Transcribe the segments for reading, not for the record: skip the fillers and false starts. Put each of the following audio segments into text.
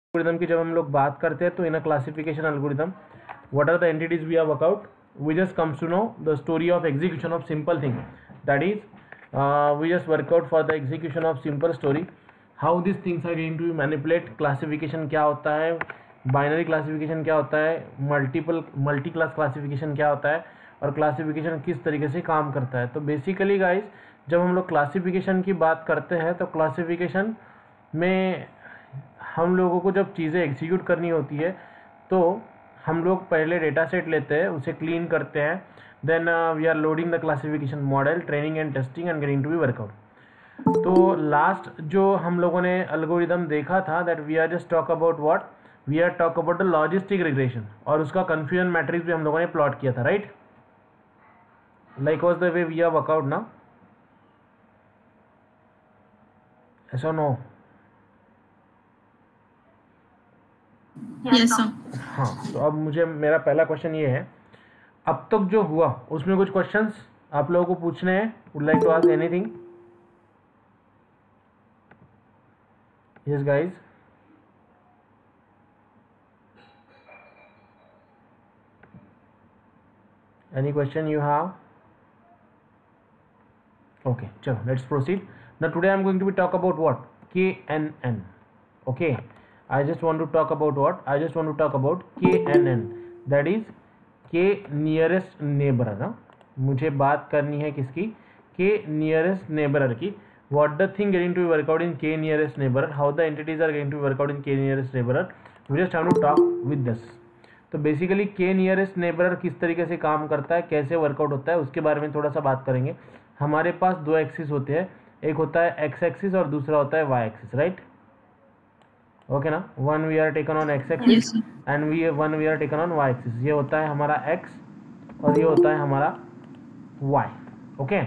Algorithm की जब हम लोग बात करते हैं तो in a classification algorithm what are the entities we have work out, we just comes to know the story of execution of simple thing, that is we just work out for the execution of simple story, how this things are going to manipulate, classification क्या होता है, binary classification क्या होता है, multi class classification क्या होता है और क्लासिफिकेशन किस तरीके से काम करता है। तो बेसिकली गाइज जब हम लोग क्लासिफिकेशन की बात करते हैं तो क्लासिफिकेशन में हम लोगों को जब चीज़ें एग्जीक्यूट करनी होती है तो हम लोग पहले डेटा सेट लेते हैं, उसे क्लीन करते हैं, then we are loading the classification model, training and testing and getting to be work out. तो लास्ट जो हम लोगों ने एल्गोरिदम देखा था that we are just talk about what, we are talk about the logistic regression और उसका confusion matrix भी हम लोगों ने प्लॉट किया था, right? Like was the way we are work out ना, ऐसा नो? Yes sir. हाँ, तो अब मुझे मेरा पहला क्वेश्चन ये है, अब तक जो हुआ उसमें कुछ क्वेश्चंस आप लोगों को पूछने हैं? Would like to ask anything? Yes guys, any question you have? Okay, चलो let's proceed. Now today I am going to be talk about what? KNN. Okay, I just want to talk about what? I just want to talk about KNN. That is K nearest neighbor ना. मुझे बात करनी है किसकी? K nearest neighbor की. What the thing getting to be work out in K nearest neighbor? How the entities are going to be work out in K nearest neighbor? We just have to talk with this. तो basically K nearest नेबरर किस तरीके से काम करता है, कैसे workout होता है, उसके बारे में थोड़ा सा बात करेंगे. हमारे पास दो एक्सिस होते हैं, एक होता है एक्स एक्सिस और दूसरा होता है वाई एक्सिस, राइट? ओके ना, one we are taken on X axis and one we are taken on Y axis. ये होता है हमारा एक्स और ये होता है हमारा वाई. ओके,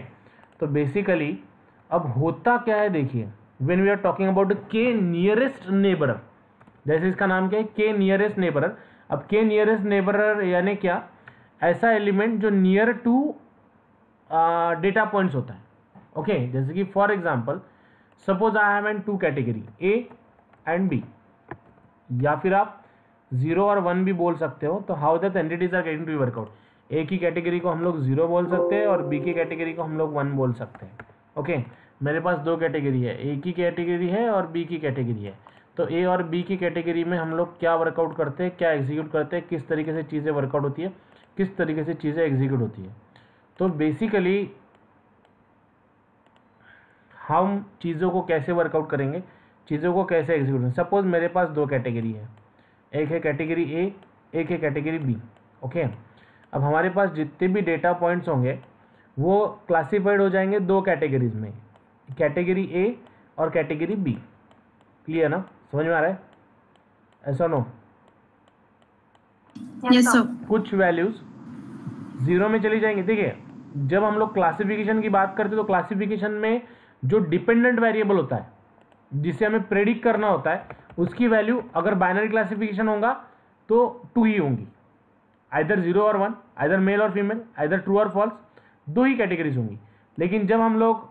तो बेसिकली अब होता क्या है देखिए, when we are talking about K nearest neighbour, जैसे इसका नाम क्या है, के नियरेस्ट नेबरर. अब के नियरेस्ट नेबरर यानी क्या? ऐसा एलिमेंट जो नियर टू डेटा पॉइंट्स होता है. ओके, जैसे कि for example suppose I have an two category A and B, या फिर आप 0 और 1 भी बोल सकते हो. तो how that entities are getting to work out, A की कैटेगरी को हम लोग 0 बोल सकते हैं और बी की कैटेगरी को हम लोग 1 बोल सकते हैं. ओके, मेरे पास दो कैटेगरी है, ए की कैटेगरी है और बी की कैटेगरी है. तो ए और बी की कैटेगरी में हम लोग क्या वर्कआउट करते हैं, क्या एग्जीक्यूट करते हैं, किस तरीके से चीज़ें वर्कआउट होती है, किस तरीके से चीज़ें एग्जीक्यूट होती है. तो बेसिकली हम चीज़ों को कैसे वर्कआउट करेंगे, चीज़ों को कैसे एग्जीक्यूट करेंगे. सपोज मेरे पास दो कैटेगरी है, एक है कैटेगरी ए, एक है कैटेगरी बी. ओके, अब हमारे पास जितने भी डेटा पॉइंट्स होंगे वो क्लासिफाइड हो जाएंगे दो कैटेगरीज में, कैटेगरी ए और कैटेगरी बी. क्लियर ना, समझ में आ रहा है? ऐसा नो? Yes sir. कुछ वैल्यूज 0 में चली जाएंगी. देखिए, जब हम लोग क्लासिफिकेशन की बात करते हैं तो क्लासिफिकेशन में जो डिपेंडेंट वेरिएबल होता है जिसे हमें प्रेडिक्ट करना होता है, उसकी वैल्यू अगर बाइनरी क्लासिफिकेशन होगा तो 2 ही होंगी, आइदर 0 और 1, आइदर मेल और फीमेल, आइदर ट्रू और फॉल्स, दो ही कैटेगरीज होंगी. लेकिन जब हम लोग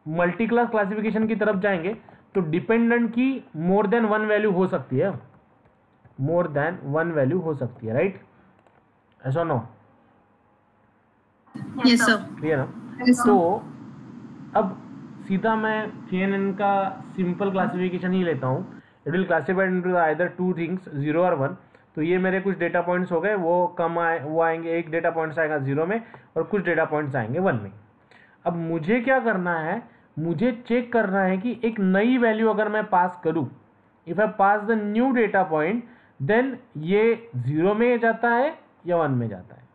मल्टी क्लास क्लासिफिकेशन की तरफ जाएंगे तो डिपेंडेंट की मोर देन 1 वैल्यू हो सकती है, मोर देन 1 वैल्यू हो सकती है, राइट? ऐसा नो? Yes sir. क्लियर ना? तो अब सीधा मैं KNN का सिंपल क्लासिफिकेशन ही लेता हूँ. It will classified into either two things, 0 और 1. तो ये मेरे कुछ डेटा पॉइंट्स हो गए, वो आएंगे, एक डेटा पॉइंट्स आएगा 0 में और कुछ डेटा पॉइंट्स आएंगे 1 में. अब मुझे क्या करना है, मुझे चेक करना है कि एक नई वैल्यू अगर मैं पास करूँ, if I pass the new data point, then ये 0 में जाता है या 1 में जाता है.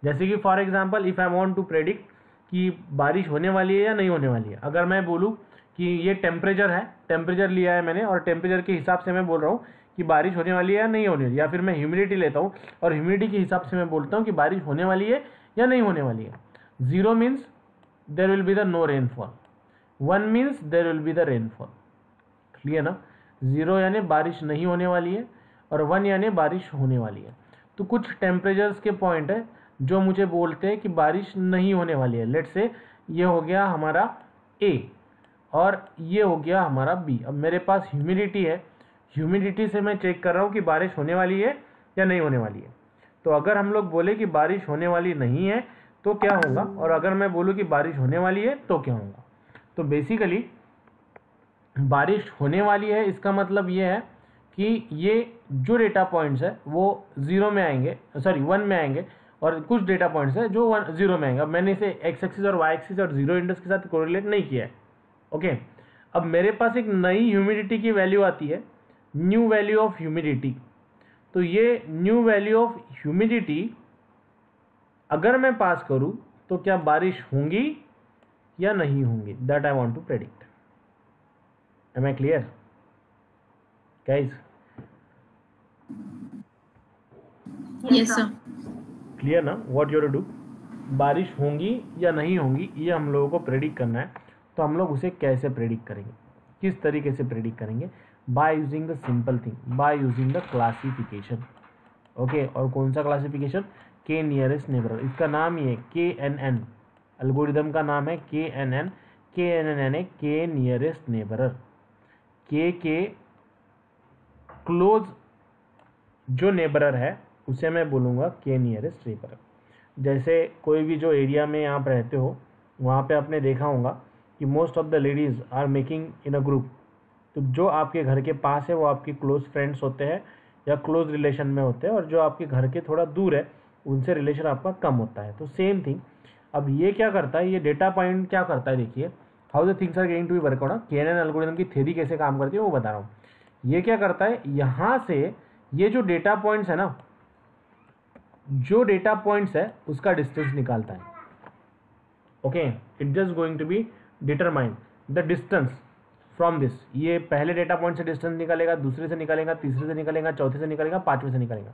जैसे कि for example if I want to predict कि बारिश होने वाली है या नहीं होने वाली है, अगर मैं बोलूँ कि ये टेम्परेचर है, टेम्परेचर लिया है मैंने और टेम्परेचर के हिसाब से मैं बोल रहा हूँ कि बारिश होने वाली है या नहीं होने वाली, या फिर मैं ह्यूमिडिटी लेता हूँ और ह्यूमिडिटी के हिसाब से मैं बोलता हूँ कि बारिश होने वाली है या नहीं होने वाली है. 0 means there will be the no rainfall, 1 means there will be the rainfall. Clear ना? 0 यानी बारिश नहीं होने वाली है और 1 यानी बारिश होने वाली है. तो कुछ टेम्परेचर्स के पॉइंट है जो मुझे बोलते हैं कि बारिश नहीं होने वाली है. लेट्स से ये हो गया हमारा ए और ये हो गया हमारा बी. अब मेरे पास ह्यूमिडिटी है, ह्यूमिडिटी से मैं चेक कर रहा हूँ कि बारिश होने वाली है या नहीं होने वाली है। तो अगर हम लोग बोले कि बारिश होने वाली नहीं है तो क्या होगा, और अगर मैं बोलूँ कि बारिश होने वाली है तो क्या होगा। तो बेसिकली बारिश होने वाली है इसका मतलब ये है कि ये जो डेटा पॉइंट्स है वो 0 में आएंगे, सॉरी 1 में आएंगे, और कुछ डेटा पॉइंट्स है जो 0 में आएंगे। अब मैंने इसे एक्स एक्सिस और वाई एक्सिस और जीरो इंडेक्स के साथ कोरिलेट नहीं किया है। ओके, अब मेरे पास एक नई ह्यूमिडिटी की वैल्यू आती है, न्यू वैल्यू ऑफ ह्यूमिडिटी। तो ये न्यू वैल्यू ऑफ ह्यूमिडिटी अगर मैं पास करूं तो क्या बारिश होंगी या नहीं होंगी, that I want to predict. Am I clear guys? Yes sir. Clear ना व्हाट यू टू डू? बारिश होंगी या नहीं होंगी ये हम लोगों को प्रेडिक्ट करना है। तो हम लोग उसे कैसे प्रेडिक्ट करेंगे, किस तरीके से प्रेडिक्ट करेंगे? By using the simple thing, by using the classification. Okay, और कौन सा क्लासिफिकेशन? के नियरेस्ट नेबर। इसका नाम ही है KNN, एल्गोरिदम का नाम है KNN। KNN यानी के नियरेस्ट नेबर। के क्लोज जो नेबरर है उसे मैं बोलूँगा के नियरेस्ट नेबरर। जैसे कोई भी जो एरिया में आप रहते हो वहाँ पे आपने देखा होगा कि most of the ladies are making in a group. तो जो आपके घर के पास है वो आपके क्लोज फ्रेंड्स होते हैं या क्लोज रिलेशन में होते हैं, और जो आपके घर के थोड़ा दूर है उनसे रिलेशन आपका कम होता है। तो सेम थिंग, अब ये क्या करता है, ये डेटा पॉइंट क्या करता है, देखिए how the things are going to be work out. KNN algorithm की थ्योरी कैसे काम करती है वो बता रहा हूँ। ये क्या करता है, यहाँ से ये जो डेटा पॉइंट्स है ना, जो डेटा पॉइंट्स है उसका डिस्टेंस निकालता है। Okay, it just going to be determine the distance from this. ये पहले डेटा पॉइंट से डिस्टेंस निकालेगा, दूसरे से निकालेगा, तीसरे से निकालेगा, चौथे से निकालेगा, पांचवें से निकालेगा।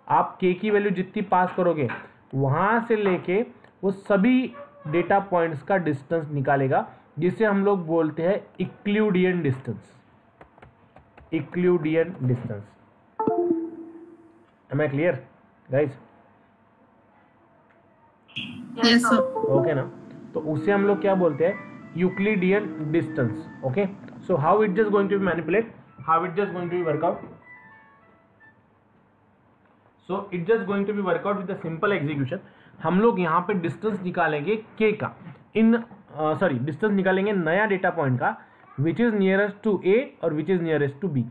आप के की वैल्यू जितनी पास करोगे वहां से लेके वो सभी डेटा पॉइंट्स का डिस्टेंस निकालेगा, जिसे हम लोग बोलते हैं Euclidean distance. Euclidean distance. Am I clear guys? Yes sir. Okay ना, तो उसे हम लोग क्या बोलते हैं, Euclidean distance. Okay, so how it just going to be manipulate, how it just going to be work out. So it just going to be work out with the simple execution. हम लोग यहाँ पे डिस्टेंस निकालेंगे के का, डिस्टेंस निकालेंगे नया data point का, which is nearest to A और which is nearest to B.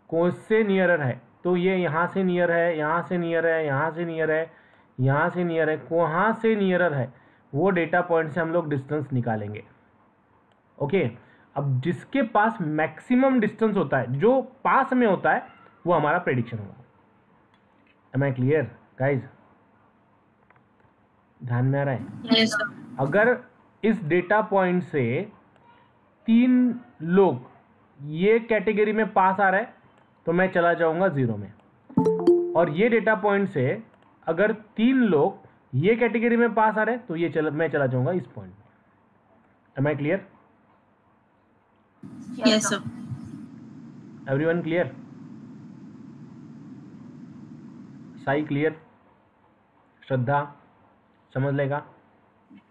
कौन से नियरर है, तो ये यहाँ से नियर है, यहाँ से नियर है, यहाँ से नियर है, यहाँ से नियर है, कहाँ से नियरर है वो डेटा पॉइंट से हम लोग डिस्टेंस निकालेंगे। ओके, अब जिसके पास मैक्सिमम डिस्टेंस होता है, जो पास में होता है, वो हमारा प्रेडिक्शन होगा। Am I clear guys? ध्यान में आ रहा है? Yes sir. अगर इस डेटा पॉइंट से 3 लोग ये कैटेगरी में पास आ रहे हैं तो मैं चला जाऊंगा 0 में, और ये डेटा पॉइंट से अगर 3 लोग ये कैटेगरी में पास आ रहे हैं तो मैं चला जाऊंगा इस पॉइंट में। Am I clear? Yes sir. Everyone clear? Sai clear? Shraddha समझ लेगा?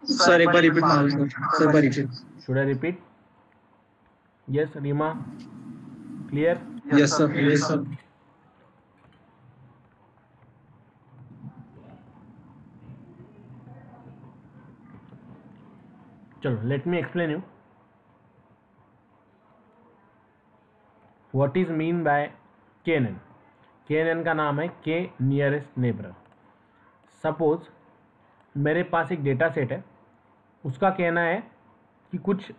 सर एक बार रिपीट मारो सर, एक बार repeat. Should I repeat? Yes Reema clear? Yes sir, yes sir. चलो let me explain you what is mean by KNN। KNN का नाम है के नियरेस्ट नेबर। सपोज मेरे पास एक डेटा सेट है, उसका कहना है कि कुछ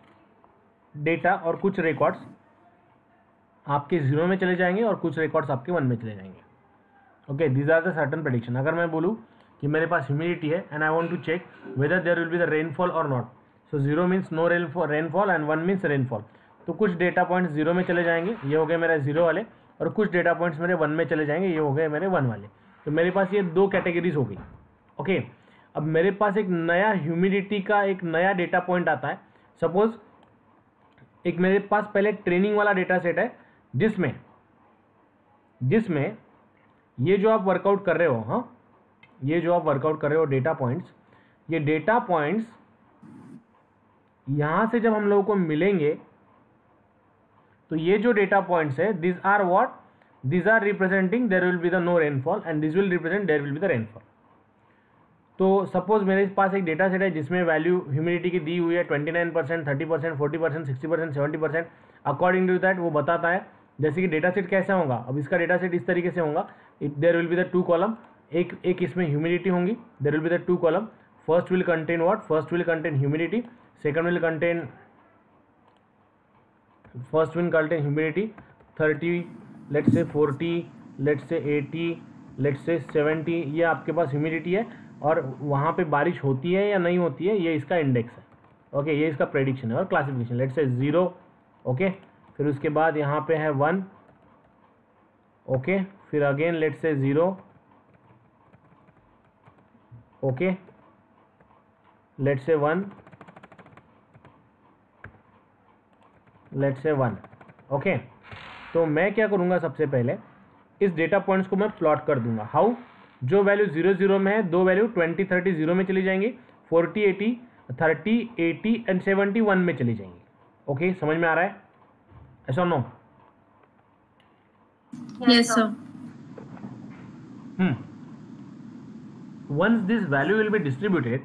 डेटा और कुछ रिकॉर्ड्स आपके 0 में चले जाएंगे और कुछ रिकॉर्ड्स आपके 1 में चले जाएंगे। Okay, these are the certain prediction. अगर मैं बोलूँ कि मेरे पास ह्यूमिडिटी है and I want to check whether there will be the rainfall और not, so 0 means no rainfall and 1 means rainfall. तो कुछ डेटा पॉइंट्स 0 में चले जाएंगे, ये हो गए मेरे 0 वाले, और कुछ डेटा पॉइंट्स मेरे 1 में चले जाएंगे, ये हो गए मेरे 1 वाले। तो मेरे पास ये 2 कैटेगरीज हो गई। ओके, अब मेरे पास एक नया ह्यूमिडिटी का एक नया डेटा पॉइंट आता है। सपोज एक मेरे पास पहले ट्रेनिंग वाला डेटा सेट है, जिसमें ये जो आप वर्कआउट कर रहे हो, हाँ ये जो आप वर्कआउट कर रहे हो डेटा पॉइंट्स, ये डेटा पॉइंट्स यहाँ से जब हम लोगों को मिलेंगे तो ये जो डेटा पॉइंट्स है this are what, this are representing there will be the no rainfall and this will represent there will be the rainfall. तो सपोज मेरे पास एक डेटा सेट है जिसमें वैल्यू ह्यूमिडिटी की दी हुई है 29%, 30%, 40%, 60%, 70%। अकॉर्डिंग टू दैट वो बताता है। जैसे कि डेटा सेट कैसा होगा, अब इसका डेटा सेट इस तरीके से होगा, there will be the 2 column, एक इसमें ह्यूमिडिटी होंगी, there will be the 2 column, first will contain what, first will contain humidity, second will contain, first will contain humidity 30, let's say 40, let's say 80, let's say 70, ये आपके पास humidity है और वहाँ पे बारिश होती है या नहीं होती है ये इसका इंडेक्स है। ओके, ये इसका प्रेडिक्शन है और क्लासिफिकेशन। लेट्स से 0, ओके, फिर उसके बाद यहाँ पे है 1, ओके, फिर again let's say 0, okay, let's say 1, let's say 1, okay. तो मैं क्या करूँगा, सबसे पहले इस डेटा पॉइंट्स को मैं प्लॉट कर दूंगा। हाउ, जो वैल्यू 0 0 में है, दो वैल्यू 20 30 0 में चली जाएंगी, 40 80 30 80 एंड 70 1 में चली जाएंगी। ओके, समझ में आ रहा है? ऐसा no? Yes, sir. Once this value will be distributed,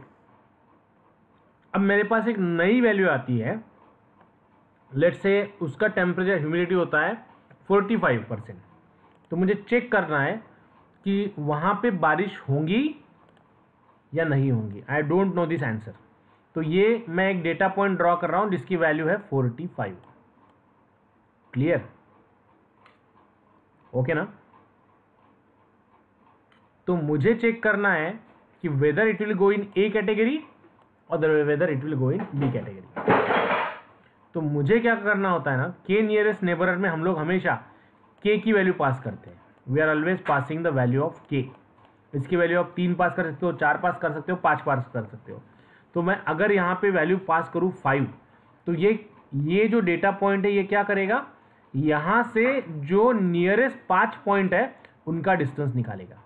अब मेरे पास एक नई वैल्यू आती है, लेट्स से उसका टेम्परेचर ह्यूमिडिटी होता है 45%। तो मुझे चेक करना है कि वहाँ पे बारिश होंगी या नहीं होंगी। I don't know this answer. तो ये मैं एक डेटा पॉइंट ड्रॉ कर रहा हूँ जिसकी वैल्यू है 45। क्लियर? ओके ना? तो मुझे चेक करना है कि whether it will go in A category और whether it will go in B category. तो मुझे क्या करना होता है ना, के नियरेस्ट नेबरर में हम लोग हमेशा के की वैल्यू पास करते हैं। We are always passing the value of K. इसकी वैल्यू आप 3 पास कर सकते हो, 4 पास कर सकते हो, 5 पास कर सकते हो। तो मैं अगर यहाँ पे वैल्यू पास करूँ 5, तो ये जो डेटा पॉइंट है ये क्या करेगा, यहाँ से जो नियरेस्ट 5 पॉइंट है उनका डिस्टेंस निकालेगा।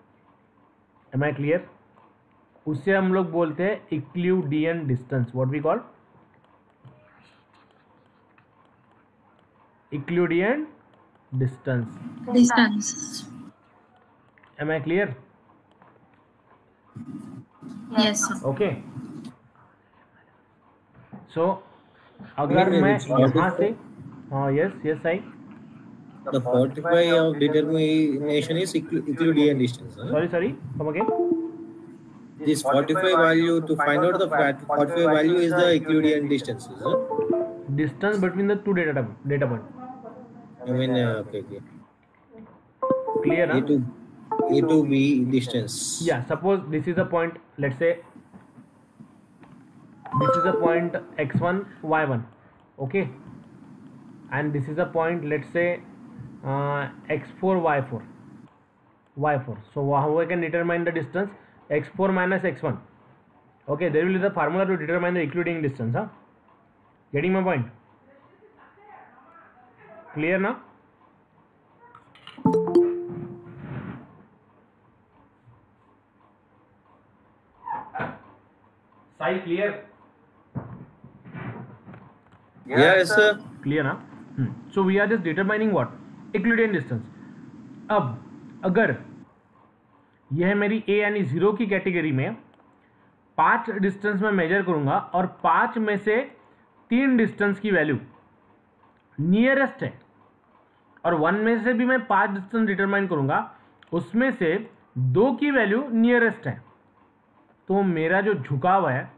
Am I clear? उससे हम लोग बोलते हैं Euclidean distance. What we call Euclidean distance. Distance. Am I clear? Yes, sir. Okay, so अगर मैं यहाँ से, हाँ, yes yes I, The 45 of determination is Euclidean distance. Huh? sorry, come again. This 45 value, to find out the 45 value is the Euclidean distance. Huh? Distance between the two data point. I mean, okay. Clear, A huh? to B distance. Yeah, suppose this is a point, let's say this is a point x1 y1, okay, and this is a point, let's say x4 y4. So how I can determine the distance? X4 minus x1. Okay, there will be the formula to determine the Euclidean distance. Huh? Getting my point? Clear now? Sai, clear? Yes, sir. Clear ना? So we are just determining what? Euclidean distance. अब अगर यह मेरी A यानी 0 की category में 5 distance में major करूंगा और 5 में से 3 डिस्टेंस की वैल्यू नियरेस्ट है और 1 में से भी मैं 5 डिस्टेंस डिटरमाइन करूंगा, उसमें से 2 की वैल्यू नियरेस्ट है, तो मेरा जो झुकाव है,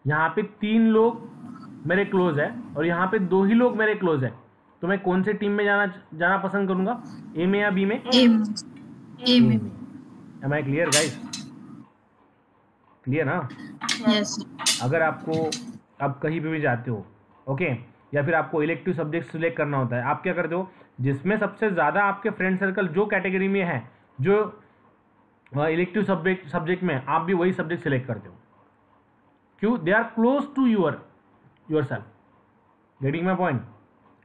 यहाँ पे 3 लोग मेरे क्लोज है और यहाँ पे 2 ही लोग मेरे क्लोज है, तो मैं कौन से टीम में जाना पसंद करूंगा? ए में या बी में? A में। Am I clear, guys? Clear ना? Yes. अगर आप कहीं पे भी जाते हो, ओके, या फिर आपको इलेक्टिव सब्जेक्ट सिलेक्ट करना होता है, आप क्या करते हो? जिसमें सबसे ज़्यादा आपके फ्रेंड सर्कल जो कैटेगरी में है, जो इलेक्टिव सब्जेक्ट में, आप भी वही सब्जेक्ट सिलेक्ट करते हो। क्यों? They are close to your self. Getting my point?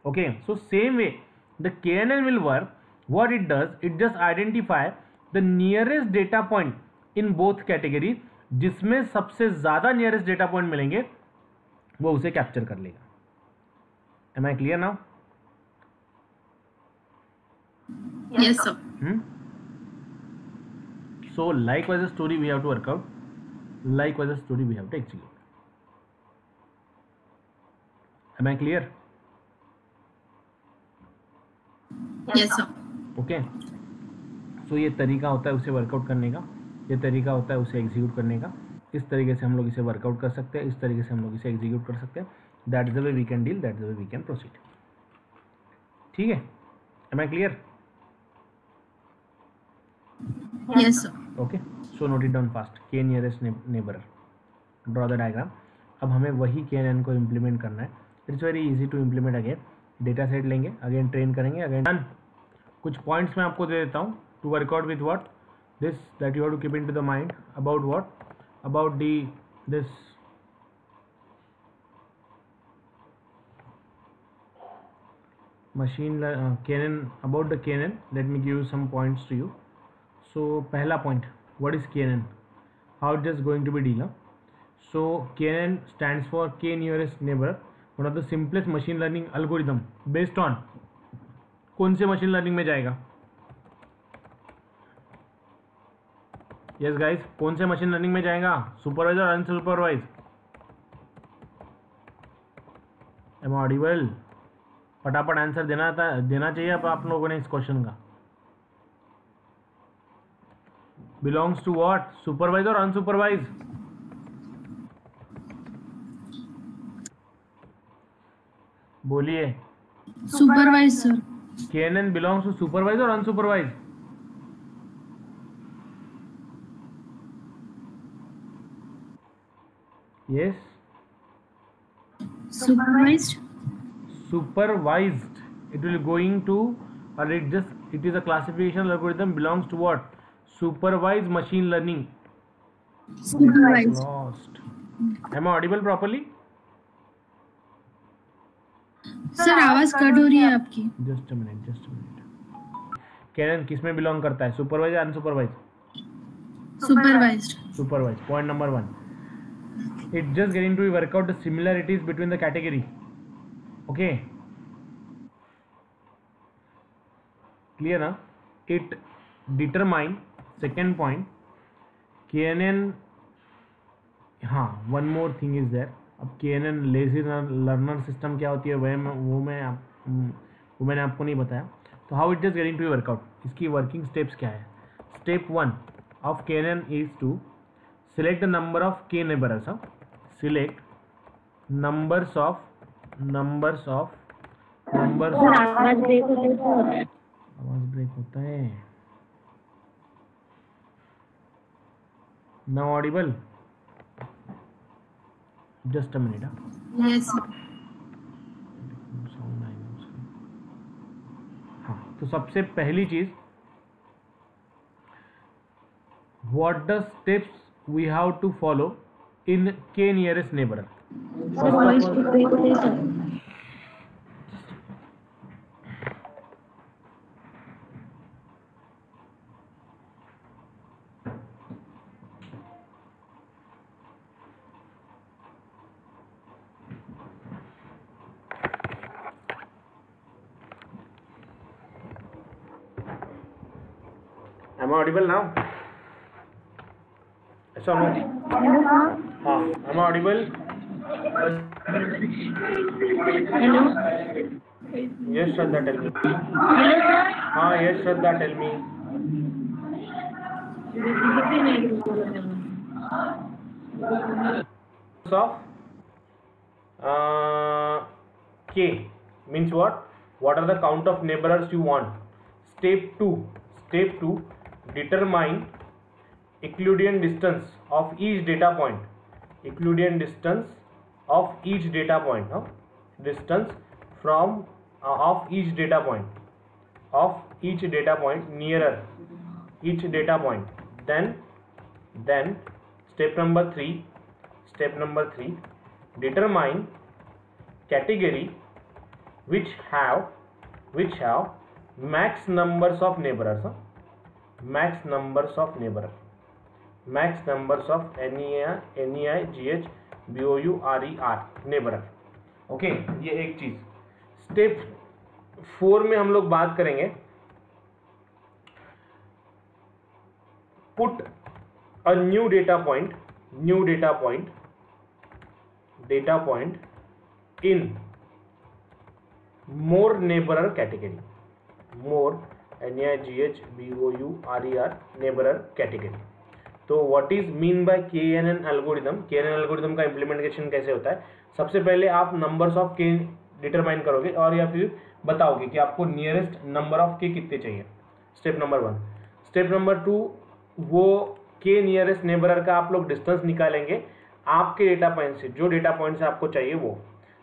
Okay, so same way the KNN will work. What it does, it just identify the nearest data point in both categories, जिसमें सबसे ज़्यादा nearest data point मिलेंगे वो उसे capture कर लेगा। Am I clear now? Yes, sir. So likewise the story we have to work out. Likewise the story we have to execute. Am I clear? Yes, sir. Okay सो ये तरीका होता है उसे वर्कआउट करने का, ये तरीका होता है उसे एग्जीक्यूट करने का. इस तरीके से हम लोग इसे वर्कआउट कर सकते हैं, इस तरीके से हम लोग इसे एग्जीक्यूट कर सकते हैं. That is the way we can deal, that is the way we can proceed. ठीक है, am I clear? Yes, sir. Okay so note it down fast. K nearest neighbour, draw the diagram. अब हमें वही K N को implement करना है. It's very easy to implement. Again data set लेंगे, again train करेंगे, अगेन कुछ points मैं आपको दे देता हूँ to work out with what this, that you have to keep in to the mind about what, about the this machine KNN, about the KNN. Let me give you some points to you. So पहला point, what is KNN, how it is going to be deal? So KNN stands for K nearest neighbor, one of the simplest machine learning algorithm based on कौन से machine learning में जाएगा? Yes guys, कौन से machine learning में जाएगा? Supervise और unsupervised? Am audible? फटाफट आंसर देना चाहिए अब आप लोगों ने इस क्वेश्चन का. बिलोंग्स टू व्हाट, सुपरवाइज और अनसुपरवाइज? बोलिए. Supervised, sir. KNN belongs to supervised or unsupervised? Yes. Supervised. Supervised. It will going to, or it is a classification algorithm belongs to what? Supervised machine learning. Supervised. Lost. Am I audible properly? Sir आवाज cut हो रही है आपकी. Just a minute. KNN किस में belong करता है, supervise या unsupervised? Supervised. Supervised. Point number 1. It just getting to work out the similarities between the category. Okay. Clear ना? It determine, second point, KNN. हाँ, one more thing is there. अब KNN lazy learner system क्या होती है वो मैंने आपको नहीं बताया. तो how it just getting to work out, इसकी वर्किंग स्टेप्स क्या है? Step 1 of KNN is to select the number of K neighbours. Select numbers of आवाज ब्रेक होता है. Now audible? Just a minute. Yes, sir. हाँ, तो सबसे पहली चीज, what the steps we have to follow in K nearest neighbour. Am I audible now? Yes or no? हाँ, am I audible? Hello. Yes, Shraddha, tell me. Hello, sir. हाँ, yes, Shraddha, tell me. Of K means what? What are the count of neighbors you want? Step 2. Determine Euclidean distance of each data point. Euclidean distance of each data point. Distance from of each data point nearer each data point. Then step number 3. Determine category which have max numbers of neighbors. Max numbers of NEIGHBOR, neighbor. Okay, ये एक चीज. Step 4 में हम लोग बात करेंगे put a new data point in more neighborer category, more NEIGHBOURER neighborer category. तो what is mean by KNN algorithm? KNN algorithm का इम्प्लीमेंटेशन कैसे होता है? सबसे पहले आप नंबर्स ऑफ के डिटरमाइन करोगे और या फिर बताओगे कि आपको नियरेस्ट नंबर ऑफ के कितने चाहिए, स्टेप नंबर 1। स्टेप नंबर 2, वो के नियरेस्ट नेबरर का आप लोग डिस्टेंस निकालेंगे आपके डेटा पॉइंट से, जो डेटा पॉइंट से आपको चाहिए वो।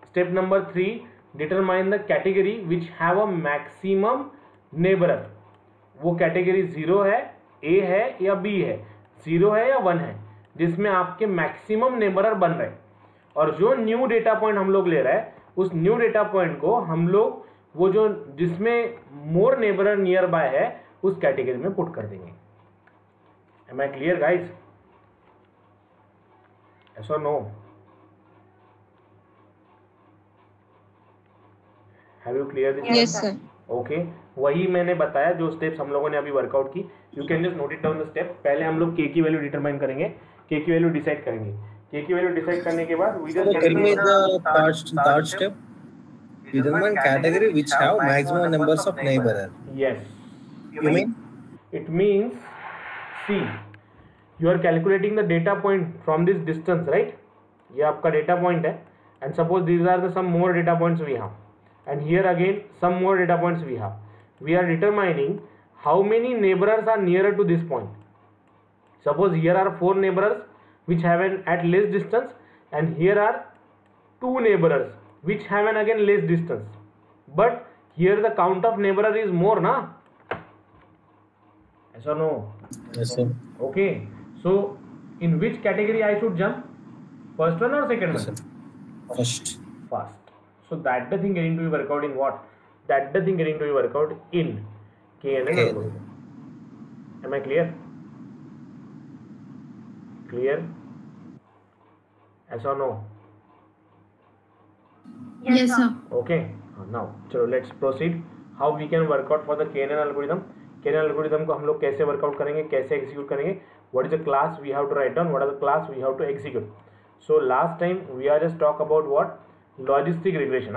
Step number 3, determine the category which have a maximum नेबरर। वो कैटेगरी 0 है, A है या B है, 0 है या 1 है, जिसमें आपके मैक्सिमम नेबरर बन रहे हैं। और जो न्यू डेटा पॉइंट हम लोग ले रहे हैं, उस न्यू डेटा पॉइंट को हम लोग वो जो जिसमें मोर नेबरर नियर बाय है उस कैटेगरी में पुट कर देंगे। Am I clear guys? yes or no? Have you clear this? Yes, sir. Okay वही मैंने बताया जो स्टेप्स हम लोगों ने अभी वर्कआउट की। You can just note it down the step. पहले हम लोग के की वैल्यू डिटरमाइन करेंगे, के की वैल्यू डिसाइड करेंगे। के की वैल्यू डिसाइड करने के बाद we just Tell me the third step. Determine category which have maximum numbers of neighborer. yes, You mean? it means see you are calculating the data point from this distance, right? ये आपका data point है and suppose these are the some more data points we have and here again some more data points we have. We are determining how many neighbors are nearer to this point. Suppose here are 4 neighbors which have an at less distance and here are 2 neighbors which have an again less distance, but here the count of neighbor is more na? Yes or no? Yes, sir. Okay, so in which category I should jump? First one or second Yes, one? sir. First. First. So that the thing getting to be worked out in what? That the thing getting to be worked out in KNN Okay. algorithm. Am I clear? Clear? Yes or no? Yes, sir. Okay. Now चलो let's proceed. How we can work out for the KNN algorithm? KNN algorithm को हम लोग कैसे workout करेंगे, कैसे execute करेंगे? What is the class we have to write down? What are the class we have to execute? So last time we are just talk about what? Logistic regression.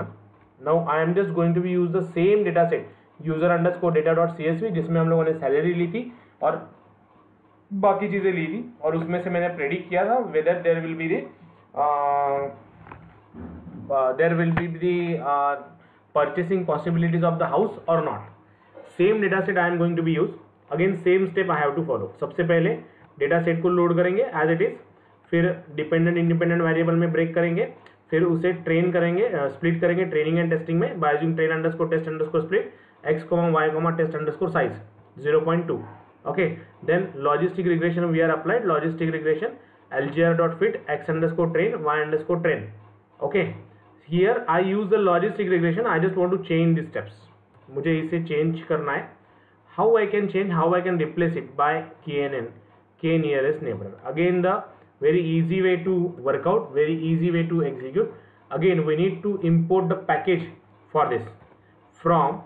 Now I am just going to be use the same data set user underscore data dot CSV जिसमें हम लोगों ने salary ली थी और बाकी चीज़ें ली थी और उसमें से मैंने प्रेडिक्ट किया था whether there will be the purchasing possibilities of the house or not. Same data set I am going to be use. Again same step I have to follow. सबसे पहले डेटा सेट को load करेंगे as it is, फिर dependent independent variable में break करेंगे, फिर उसे train करेंगे, स्प्लिट करेंगे ट्रेनिंग एंड टेस्टिंग में by using train underscore test underscore split x, y, test underscore size 0.2. okay, then logistic regression we are applied logistic regression lgr.fit x underscore train y underscore train. okay, here I use the logistic regression. I just want to change the steps. मुझे इसे change करना है. how I can change, how I can replace it by KNN, k nearest neighbor. Again the very easy way to work out, very easy way to execute. Again we need to import the package for this from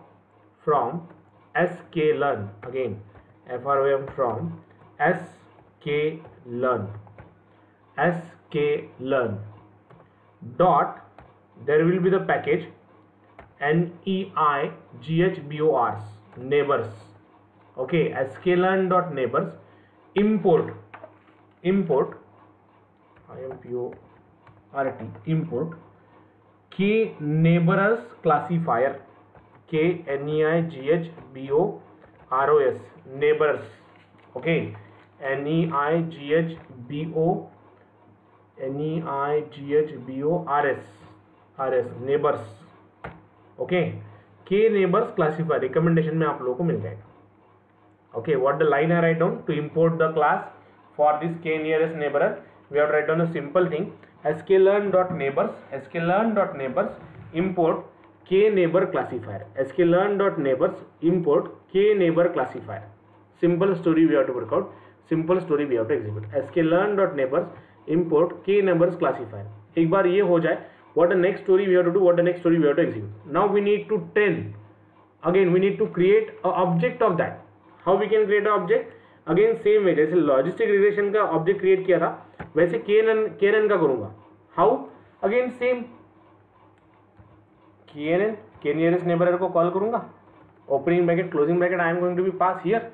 sklearn. Again FROM from sklearn dot, there will be the package NEIGHBORs neighbors. okay, sklearn dot neighbors import import k neighbors classifier, k NEIGHBOROS neighbors. okay, NEIGHBORS neighbors. okay, k neighbors classifier recommendation में आप लोगों को मिल जाएगा. okay, what the line I write down to import the class for this k nearest neighbor? We have to write down a simple thing sklearn dot neighbors import k neighbor classifier. sklearn dot neighbors import k neighbor classifier. simple story we have to work out, simple story we have to execute. sklearn dot neighbors import k neighbors classifier. एक बार ये हो जाए, what the next story we have to do, what the next story we have to execute. now we need to train, again we need to create a object of that. how we can create an object? Again same way जैसे logistic regression का object create किया था वैसे KNN का करूंगा. How? Again same KNN के nearest neighbour को call करूंगा. Opening bracket closing bracket I am going to be pass here.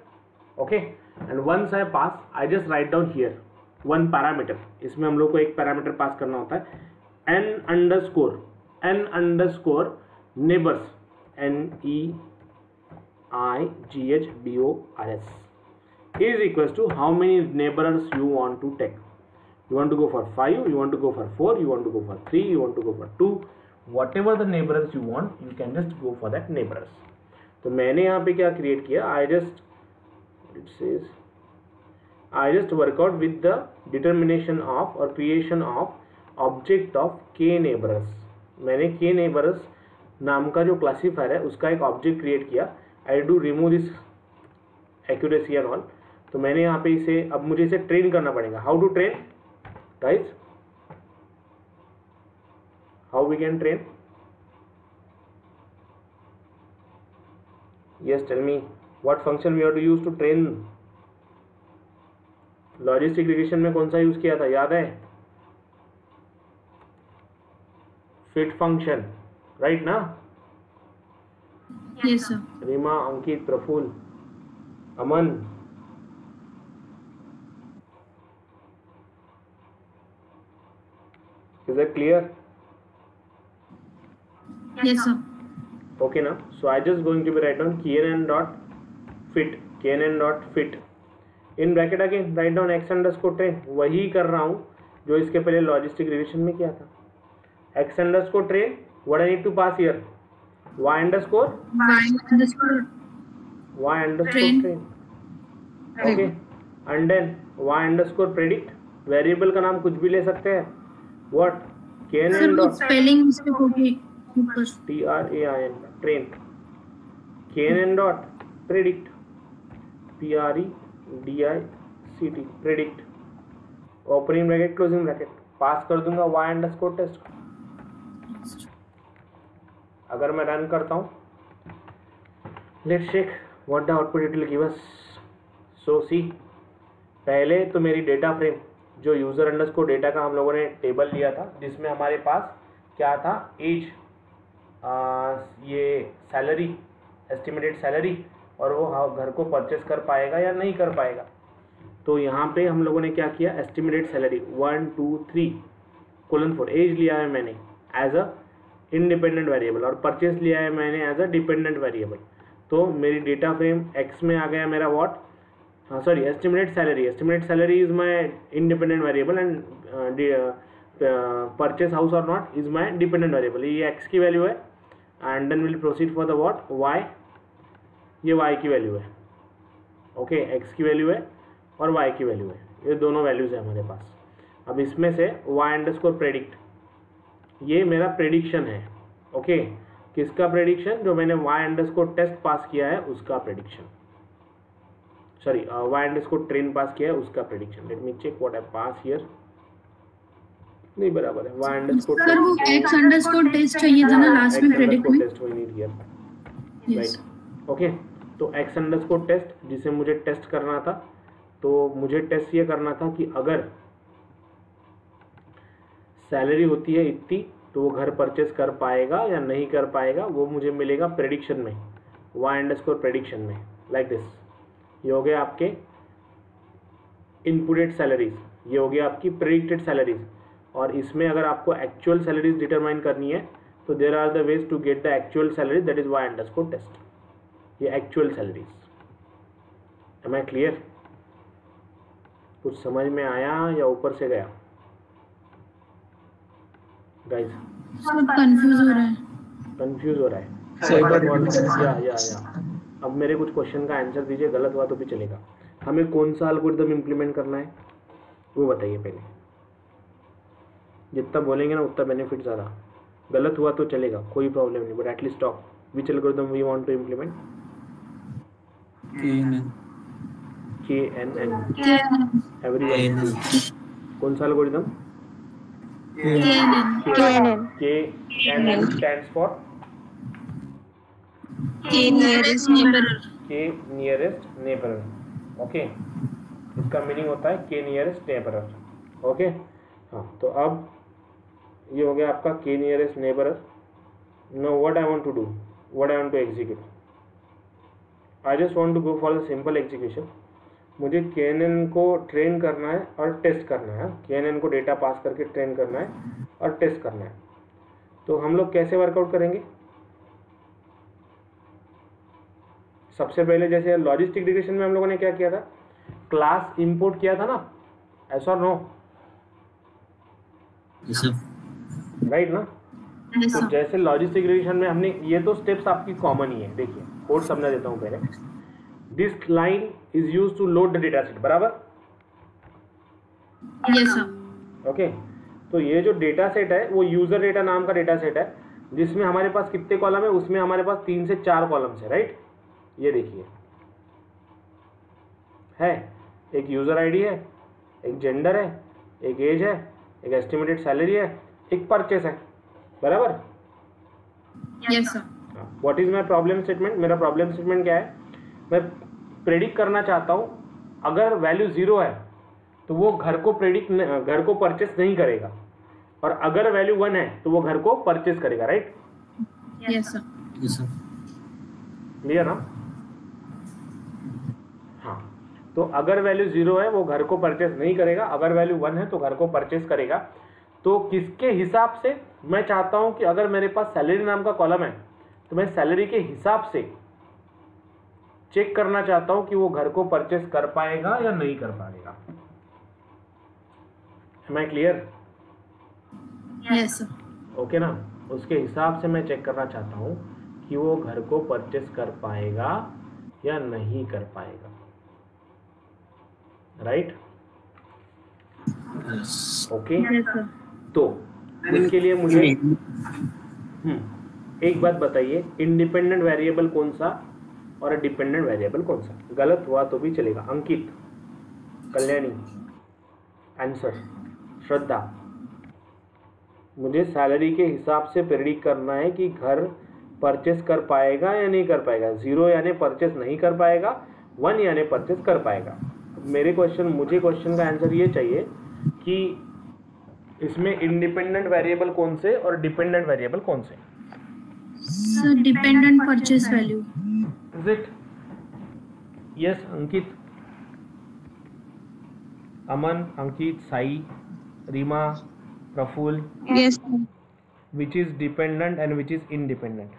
Okay, and once I pass I just write down here one parameter. इसमें हम लोग को एक पैरामीटर पास करना होता है n underscore neighbours NEIGHBORS is equals to how many neighbors you want to take. You want to go for 5, you want to go for 4, you want to go for 3, you want to go for 2, whatever the neighbors you want, you can just go for that neighbors. तो मैंने यहाँ पे क्या create किया, I just work out with the determination of or creation of object of k neighbors. मैंने k neighbors नाम का जो क्लासीफायर है उसका एक ऑब्जेक्ट क्रिएट किया. I do remove this accuracy and all. तो मैंने यहाँ पे इसे अब मुझे इसे ट्रेन करना पड़ेगा. How to train guys? How we can train? Yes, tell me what function we have to use to train. Logistic regression में कौन सा यूज किया था, याद है? फिट फंक्शन, राइट ना? Yes, sir. Reema, Ankit, Prafull, Aman, is that clear? Yes, sir. Okay now, so I just going to be write down KNN dot fit in bracket again write down x underscore train. वही कर रहा हूँ जो इसके पहले logistic regression में किया था. x underscore train, what I need to pass here? y underscore train. Okay, and then y underscore predict. Variable का नाम कुछ भी ले सकते हैं. what? KNN dot spelling mistake होगी ऊपर. TRAIN train. KNN dot predict PREDICT predict. Opening bracket closing bracket pass कर दूंगा y अंडरस्कोर टेस्ट. अगर मैं रन करता हूँ, let's check what the output it will give us. So see, पहले तो मेरी डेटा फ्रेम जो यूजर अंडरस्कोर डेटा का हम लोगों ने टेबल लिया था जिसमें हमारे पास क्या था, एज, ये सैलरी, एस्टिमेटेड सैलरी, और वो घर को परचेस कर पाएगा या नहीं कर पाएगा. तो यहाँ पे हम लोगों ने क्या किया, एस्टिमेटेड सैलरी 1 2 3:4 एज लिया है मैंने एज अ इंडिपेंडेंट वेरिएबल और परचेस लिया है मैंने एज अ डिपेंडेंट वेरिएबल. तो मेरी डेटा फ्रेम एक्स में आ गया मेरा what, sorry estimated salary is my independent variable and purchase house और not is my dependent variable. ये एक्स की वैल्यू है and then will proceed for the what, Y. ये y की वैल्यू है. ओके, x की वैल्यू है और y की वैल्यू है. ये दोनों वैल्यूज है हमारे पास. अब इसमें से y अंडरस्कोर प्रेडिक्ट, ये मेरा प्रेडिक्शन है. ओके, किसका प्रेडिक्शन? जो मैंने y अंडरस्कोर टेस्ट पास किया है उसका prediction, sorry y underscore train pass किया है उसका prediction. Let me check what I pass here. नहीं बराबर है, y अंडरस्कोर सर वो x अंडरस्कोर टेस्ट चाहिए था ना लास्ट में प्रेडिक्ट में. Test we need here, right. Okay, तो x अंडरस्कोर टेस्ट जिसे मुझे टेस्ट करना था, तो मुझे टेस्ट ये करना था कि अगर सैलरी होती है इतनी तो वो घर परचेस कर पाएगा या नहीं कर पाएगा, वो मुझे मिलेगा प्रेडिक्शन में, y अंडरस्कोर प्रेडिक्शन में, लाइक दिस. ये हो गया आपके इनपुटेड सैलरीज, ये हो गया आपकी प्रेडिक्टेड सैलरीज. और इसमें अगर आपको एक्चुअल सैलरीज डिटरमाइन करनी है तो there are the ways to get the actual salaries, that is y underscore test. ये actual salaries. Am I clear? कुछ समझ में आया या ऊपर से गया गाइस? कंफ्यूज हो रहा है. कंफ्यूज हो रहा है. या अब मेरे कुछ क्वेश्चन का आंसर दीजिए, गलत हुआ तो भी चलेगा. हमें कौन सा एल्गोरिथम इंप्लीमेंट करना है वो बताइए पहले. जितना बोलेंगे ना उतना बेनिफिट ज़्यादा. गलत हुआ तो चलेगा, कोई प्रॉब्लम नहीं, but at least talk. Which algorithm we want to implement? KNN. Everyone, कौन सा algorithm? KNN stands for K nearest neighbor. K nearest neighbor. Okay, इसका मीनिंग होता है के नियरेस्ट नेबरर। ओके, हाँ, तो अब ये हो गया आपका K nearest neighbour. No what I want to do, what I want to execute, I just want to go for the simple execution. मुझे KNN को ट्रेन करना है और टेस्ट करना है। KNN को डेटा पास करके ट्रेन करना है और टेस्ट करना है। तो हम लोग कैसे वर्कआउट करेंगे? सबसे पहले जैसे लॉजिस्टिक रिग्रेशन में हम लोगों ने क्या किया था, क्लास इंपोर्ट किया था ना, ऐसा नो राइट ना। तो जैसे लॉजिस्टिक रिग्रेशन में हमने ये तो स्टेप्स आपकी कॉमन ही है। देखिए कोड समझा देता हूँ पहले। This line is used to load the data set, बराबर? Yes sir. ओके, तो ये जो डेटा सेट है वो यूजर डेटा नाम का डेटा सेट है, जिसमें हमारे पास कितने कॉलम है? उसमें हमारे पास 3 से 4 कॉलम्स है, राइट? ये देखिए है, एक यूजर आईडी है, एक जेंडर है, एक एज है, एक एस्टिमेटेड सैलरी है, एक परचेस है, बराबर? Yes sir. What is my problem statement? मेरा प्रॉब्लम स्टेटमेंट क्या है? मैं प्रेडिक्ट करना चाहता हूं अगर वैल्यू 0 है तो वो घर को परचेस नहीं करेगा, और अगर वैल्यू 1 है तो वो घर को परचेस करेगा, right? Yes sir. Yes sir. Clear ना? हाँ, तो अगर वैल्यू 0 है वो घर को परचेस नहीं करेगा, अगर वैल्यू 1 है तो घर को परचेस करेगा। तो किसके हिसाब से? मैं चाहता हूं कि अगर मेरे पास सैलरी नाम का कॉलम है तो मैं सैलरी के हिसाब से चेक करना चाहता हूं कि वो घर को परचेस कर पाएगा या नहीं कर पाएगा। Am I clear? Yes sir. Okay ना, उसके हिसाब से मैं चेक करना चाहता हूं कि वो घर को परचेस कर पाएगा या नहीं कर पाएगा, राइट? Okay, yes sir. तो इसके लिए मुझे एक बात बताइए, इंडिपेंडेंट वेरिएबल कौन सा और डिपेंडेंट वेरिएबल कौन सा? गलत हुआ तो भी चलेगा। अंकित, कल्याणी, आंसर। श्रद्धा, मुझे सैलरी के हिसाब से प्रेडिक्ट करना है कि घर परचेस कर पाएगा या नहीं कर पाएगा। 0 यानी परचेस नहीं कर पाएगा, 1 यानी परचेस कर पाएगा। मुझे क्वेश्चन का आंसर ये चाहिए कि इसमें इंडिपेंडेंट वेरिएबल कौन से और डिपेंडेंट वेरिएबल कौन से? Sir dependent purchase value. Is it? Yes Ankit, Aman, Ankit, Sai, Reema, Praful. Yes. Which is dependent and which is independent?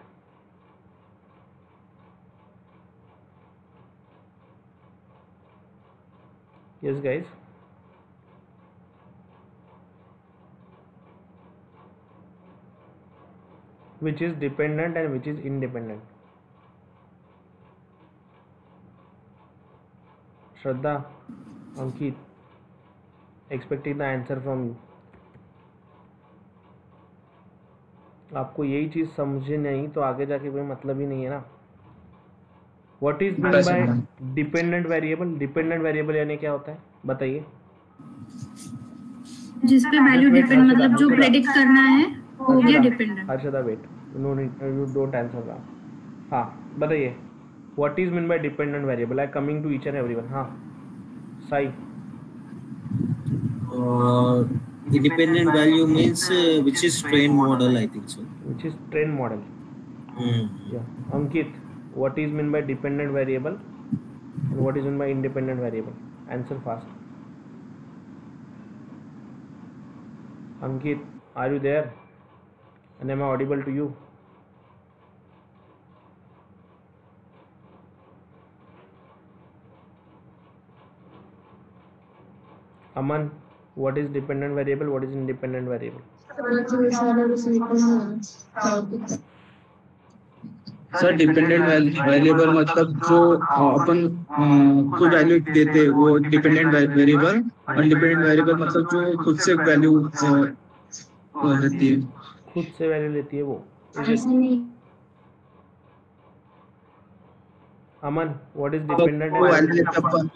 Yes guys, which is dependent and which is independent? Shraddha, Ankit, expecting the answer from you. आपको यही चीज समझे नहीं तो आगे जाके कोई मतलब ही नहीं है ना। What is mean by dependent variable? Dependent variable यानी क्या होता है बताइए? जिस पे वैल्यू डिपेंड, मतलब जो प्रेडिक्ट करना है हो गया dependent. Harshada wait, no you don't answer that. हाँ बताइए, what is mean by dependent variable? I coming to each and everyone. हाँ Sai. Independent value means which is trained model, I think so. Which is trained model. Yeah. Ankit, what is meant by dependent variable and what is meant by independent variable? Answer fast. Ankit, are you there? And am I audible to you? Aman, what is dependent variable? What is independent variable? Sir dependent variable मतलब जो अपन को value देते हैं वो dependent variable, अनडिपेंडेंट variable मतलब जो खुद से वैल्यू लेती है, खुद से वैल्यू लेती है वो। Aman, what is dependent variable?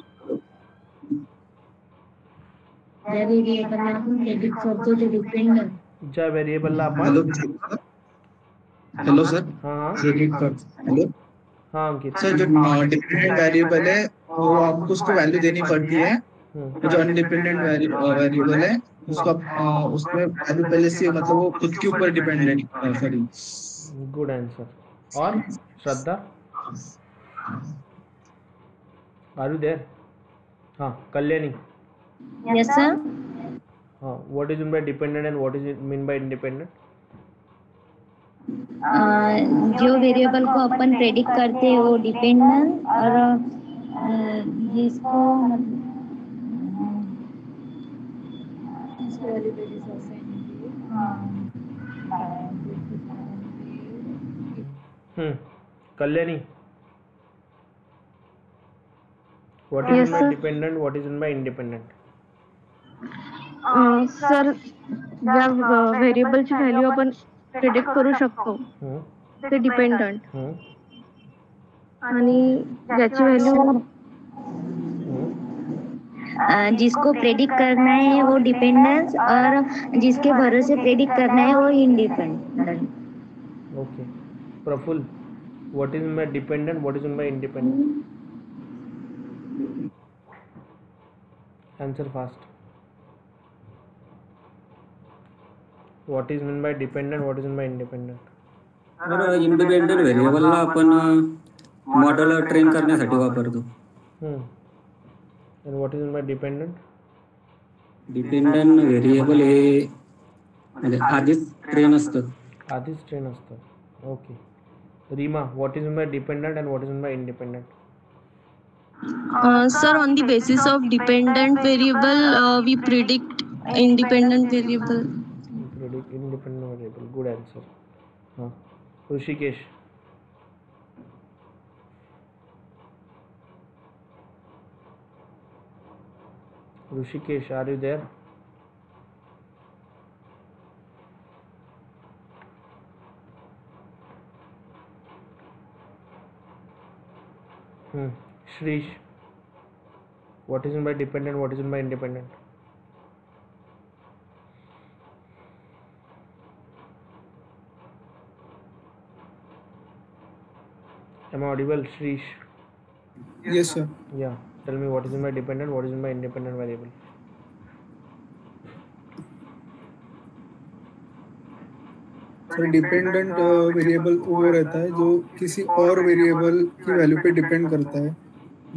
जा वेरिएबल ला अपन। Hello sir. हाँ हेलो हाँ अंकित। सर जो डिपेंडेंट वेरिएबल है वो आपको उसको वैल्यू देनी पड़ती है। जो अनडिपेंडेंट वेरिएबल है उसको उसमें वैल्यू पहले से मतलब वो खुद के ऊपर डिपेंडेंट सॉरी। Good answer. और श्रद्धा, आर यू देयर? हाँ, कल्याणी। Yes sir. हाँ, what is mean by dependent and what is mean by independent? जो वेरिएबल को अपन प्रेडिक्ट करते हैं वो डिपेंडेंट, और जिसको Kalyani, what is mean by dependent, what is mean by independent? Sir, ज्या व्हेरिएबलची व्हॅल्यू आपण प्रेडिक्ट करू शकतो ते डिपेंडंट, आणि ज्याची व्हॅल्यू जिसको प्रेडिक्ट करना है वो डिपेंडेंस, और जिसके भरोसे प्रेडिक्ट करना है वो independent. Okay Prafull, what is mean by dependent, what is mean by independent? Answer fast. What is mean by dependent, what is mean by independent? तर इंडिपेंडेंट व्हेरिएबलला आपण मॉडेल ट्रेन करण्यासाठी वापरतो. And what is meant by dependent? Dependent variable हे म्हणजे आधीच train असतं. आधीच ट्रेन असतं. Okay. Reema, what is meant by dependent and what is meant by independent? Sir, on the basis of dependent variable, we predict independent variable. Predict independent variable. Good answer. हाँ. Rishikesh. Rishikesh, are you there? Shrish, what is meant by dependent, what is meant by independent? Am I audible, Shrish? Yes, sir. Yeah. Tell me what is meant by dependent, what is meant by independent variable? Sir dependent variable वो रहता है जो किसी और variable की value पे depend करता है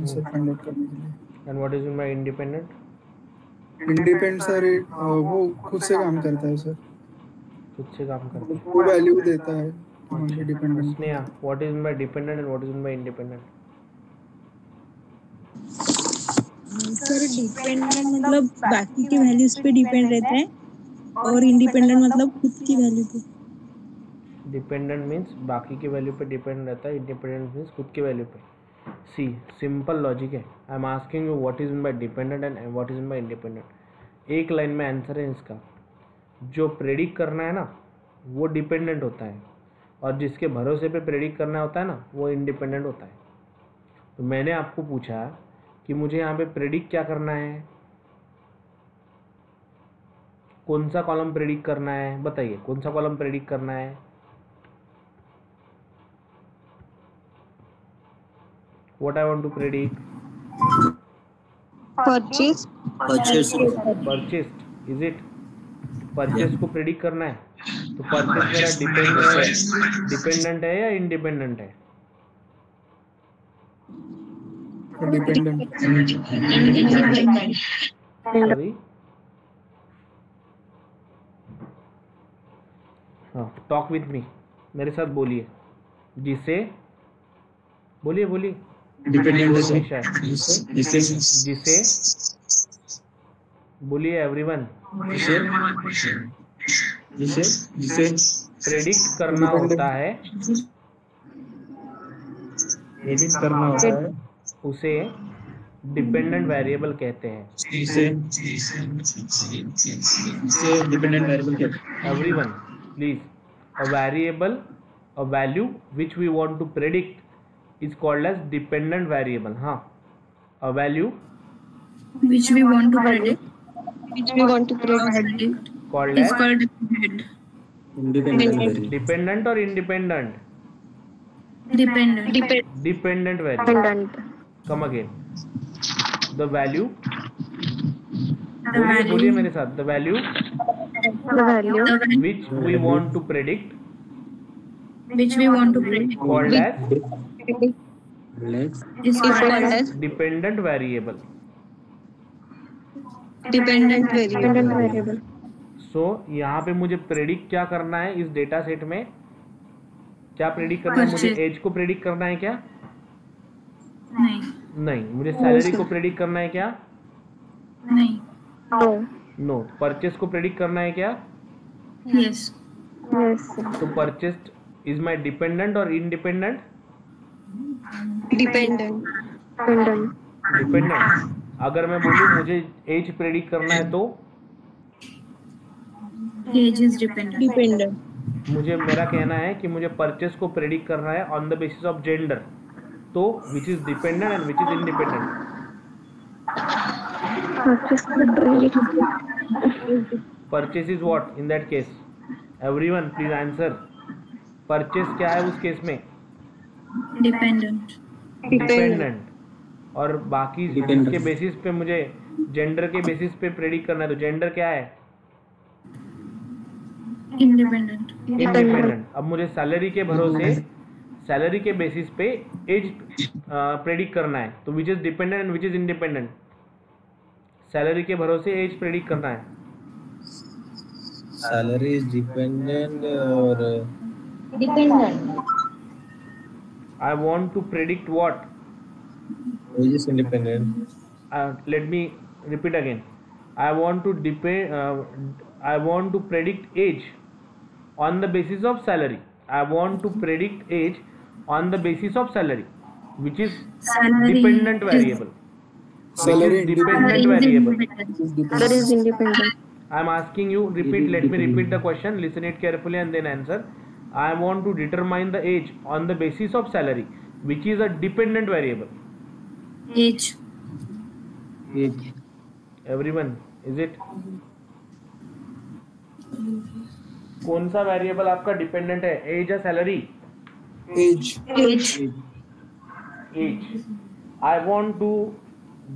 उसे फाइंड आउट करने के लिए. And what is meant by independent? Independent sir वो खुद से काम करता है सर. खुद से काम करता है. वो वैल्यू देता है dependent. Sneha, what is meant by dependent and what is meant by independent? Sir dependent मतलब बाकी की वैल्यूज पे डिपेंड रहता है, और इंडिपेंडेंट मतलब खुद की वैल्यू पे. डिपेंडेंट मीन्स बाकी के वैल्यू पे डिपेंड रहता है, इंडिपेंडेंट मीन्स खुद के वैल्यू पे. सी सिंपल लॉजिक है. I am asking you what is mean by dependent and what is mean by independent. एक लाइन में आंसर है इसका. जो प्रेडिक्ट करना है ना वो डिपेंडेंट होता है, और जिसके भरोसे पे प्रेडिक्ट करना होता है ना वो इंडिपेंडेंट होता है. तो मैंने आपको पूछा कि मुझे यहाँ पे प्रेडिक्ट क्या करना है, कौन सा कॉलम प्रेडिक्ट करना है, बताइए कौन सा कॉलम प्रेडिक्ट करना है. What I want to predict? Purchase. Purchased. Is it? Purchase को प्रेडिक्ट करना है, तो परचेज मेरा डिपेंडेंट है या इंडिपेंडेंट है? डिपेंडेंट. सॉरी. हाँ, टॉक विथ मी, मेरे साथ बोलिए. जिसे बोलिए डिपेंडेंट जिसे बोलिए एवरीवन. जिसे प्रेडिक्ट करना होता है उसे डिपेंडेंट वेरिएबल कहते हैं. डिपेंडेंट वेरिएबल कहते हैं. Everyone please. A variable, a value which we want to predict is called as dependent variable. हाँ, a value which we want to predict called is as called dependent. dependent or independent? Dependent. Dependent variable. Come again the value, बोलिए मेरे साथ, the value which we want to predict called as dependent variable. सो यहाँ पे मुझे predict क्या करना है इस डेटा सेट में, क्या प्रेडिक्ट करना है मुझे? एज को प्रेडिक्ट करना है क्या? नहीं। मुझे सैलरी को प्रेडिक्ट करना है क्या? नो। परचेस को प्रेडिक्ट करना है क्या? यस। तो परचेस इज माय डिपेंडेंट और इनडिपेंडेंट? डिपेंडेंट। अगर मैं बोलूँ मुझे एज प्रेडिक्ट करना है तो एज इज डिपेंडेंट। मुझे मेरा कहना है कि मुझे परचेस को प्रेडिक्ट करना है on the basis of gender, तो which is dependent and which is independent? Purchase is what in that case? Everyone please answer. Purchase क्या है उस केस में? डिपेंडेंट। और बाकी के बेसिस पे मुझे जेंडर के बेसिस पे प्रेडिक्ट करना है, तो जेंडर क्या है? इंडिपेंडेंट। अब मुझे सैलरी के भरोसे, सैलरी के बेसिस पे एज प्रेडिक्ट करना है, तो which is dependent and which is independent? Salary के भरोसे एज प्रेडिक्ट करना है। सैलरी इज डिपेंडेंट और dependent. I want to predict what? age is independent. Let me repeat again. I want to predict age on the basis of salary. I want to predict age on the basis of salary, which is dependent variable. Salary dependent variable. That is independent. I am asking you, repeat. Let me repeat the question. Listen it carefully and then answer. I want to determine the age on the basis of salary, which is a dependent variable. Age. Everyone, is it? कौन सा variable आपका dependent है, age या salary? Age. I want to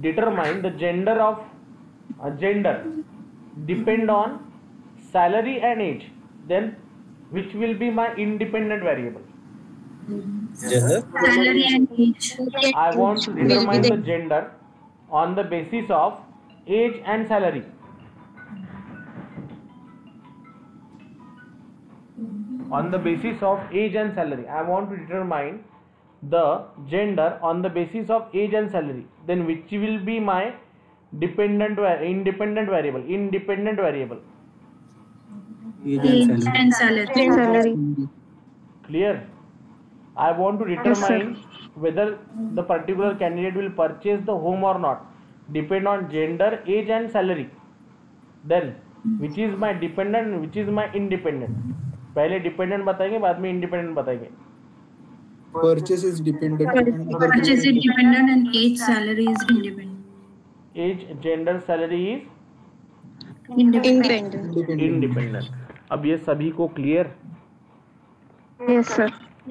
determine the gender of gender depend on salary and age. Then which will be my independent variable? Gender. Salary and age. I want to determine the gender on the basis of age and salary. On the basis of age and salary, I want to determine the gender on the basis of age and salary. Then which will be my independent variable? Age and salary. Clear? I want to determine whether the particular candidate will purchase the home or not. Depend on gender, age and salary. Then which is my dependent and which is my independent? पहले dependent बताएंगे, बाद में independent बताएंगे. Purchase is dependent. Purchase is dependent and age, salary is independent. Age, gender, salary is independent. अब ये सभी को clear? Yes sir.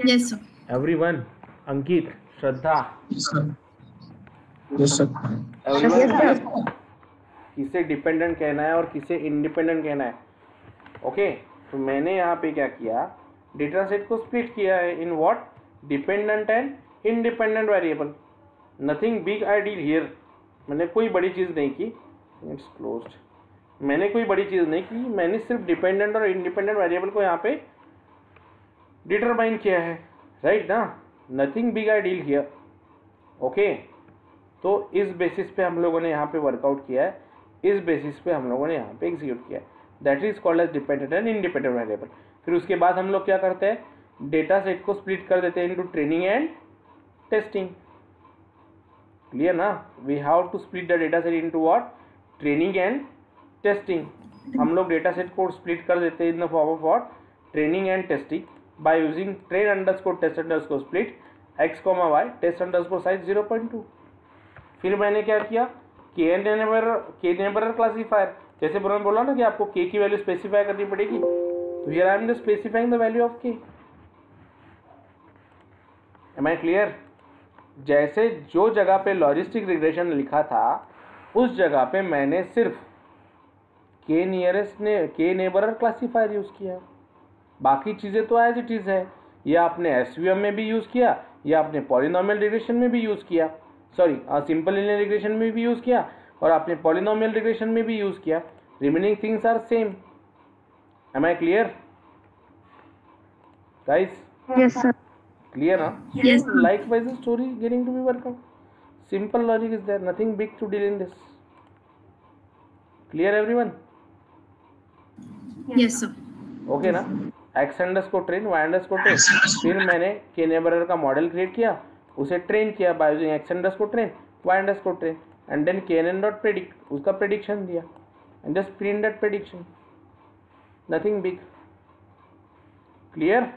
Yes sir. Everyone, Ankit, Shraddha, Yes sir. किसे डिपेंडेंट कहना है और किसे इंडिपेंडेंट कहना है? ओके, तो मैंने यहाँ पे क्या किया, डेटा सेट को स्प्लिट किया है in what? Dependent and independent variable. Nothing big I deed here. मैंने कोई बड़ी चीज़ नहीं की. It's closed. मैंने कोई बड़ी चीज़ नहीं की, मैंने सिर्फ डिपेंडेंट और इंडिपेंडेंट वेरिएबल को यहाँ पे डिटरमाइन किया है, राइट ना? Nothing big I deal here. Okay, तो इस बेसिस पे हम लोगों ने यहाँ पे वर्कआउट किया है, इस बेसिस पे हम लोगों ने यहाँ पे एग्जीक्यूट किया है. That is called age dependent and independent variable. फिर उसके बाद हम लोग क्या करते हैं, डेटा सेट को स्प्लिट कर देते हैं into training and testing. Clear ना? We have to split the data set into what? Training and testing. हम लोग डेटा सेट को स्प्लिट कर देते हैं in the form of what? Training and testing by using train underscore test underscore split x, y test underscore size 0.2. फिर मैंने क्या किया, के नेबरर क्लासीफायर. जैसे मैंने बोला ना कि आपको k की वैल्यू स्पेसिफाई करनी पड़ेगी, तो here I am just specifying the value of k. Am I clear? जैसे जो जगह पे लॉजिस्टिक रिग्रेशन लिखा था उस जगह पे मैंने सिर्फ के नियरेस्ट ने के नेबरर क्लासीफायर यूज़ किया, बाकी चीज़ें तो एज इट इज़ है। या आपने एसवीएम में भी यूज़ किया, या आपने पॉलिनोमियल रिग्रेशन में भी यूज़ किया, सॉरी सिंपल लीनियर रिग्रेशन में भी यूज़ किया, और आपने पॉलिनोमियल रिग्रेशन में भी यूज़ किया। Remaining things are same. Am I clear guys? Yes, sir. Clear, huh? Yes, sir. Likewise, the story is getting to be worked out. Simple logic is there, nothing big to deal in this. Clear, everyone? Yes, sir. Okay ना? X underscore train, Y underscore train, फिर मैंने के नेबरर का model create किया, उसे train किया by using X underscore train, Y underscore train, and then KNN dot predict, उसका prediction दिया, and just print that prediction, nothing big. Clear?